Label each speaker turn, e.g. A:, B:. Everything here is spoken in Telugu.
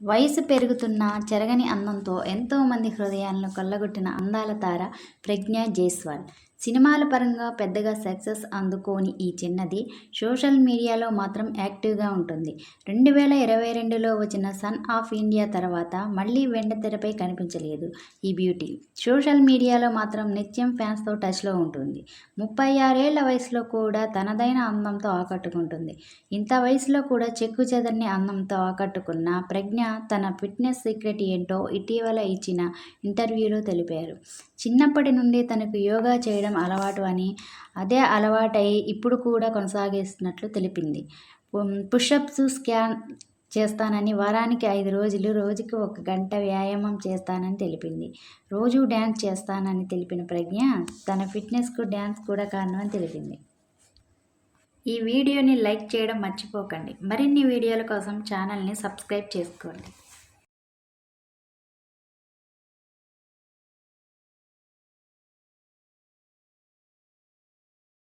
A: వయసు పెరుగుతున్న చెరగని అందంతో ఎంతోమంది హృదయాలను కొల్లగొట్టిన అందాల తార ప్రజ్ఞ జైస్వాల్. సినిమాల పరంగా పెద్దగా సక్సెస్ అందుకోని ఈ చిన్నది సోషల్ మీడియాలో మాత్రం యాక్టివ్గా ఉంటుంది. 2022లో వచ్చిన సన్ ఆఫ్ ఇండియా తర్వాత మళ్ళీ వెండితెరపై కనిపించలేదు ఈ బ్యూటీ. సోషల్ మీడియాలో మాత్రం నిత్యం ఫ్యాన్స్తో టచ్లో ఉంటుంది. 36 ఏళ్ల వయసులో కూడా తనదైన అందంతో ఆకట్టుకుంటుంది. ఇంత వయసులో కూడా చెక్కుచెదరని అందంతో ఆకట్టుకున్న ప్రజ్ఞ తన ఫిట్నెస్ సీక్రెట్ ఏంటో ఇటీవల ఇచ్చిన ఇంటర్వ్యూలో తెలిపారు. చిన్నప్పటి నుండి తనకు యోగా చేయడం అలవాటు అని, అదే అలవాటై ఇప్పుడు కూడా కొనసాగిస్తున్నట్లు తెలిపింది. పుషప్స్ స్కాన్ చేస్తానని, వారానికి 5 రోజులు రోజుకి 1 గంట వ్యాయామం చేస్తానని తెలిపింది. రోజూ డ్యాన్స్ చేస్తానని తెలిపిన ప్రజ్ఞ తన ఫిట్నెస్కు డ్యాన్స్ కూడా కారణమని తెలిపింది. ఈ వీడియోని లైక్ చేయడం మర్చిపోకండి. మరిన్ని వీడియోల కోసం ఛానల్ని సబ్స్క్రైబ్ చేసుకోండి.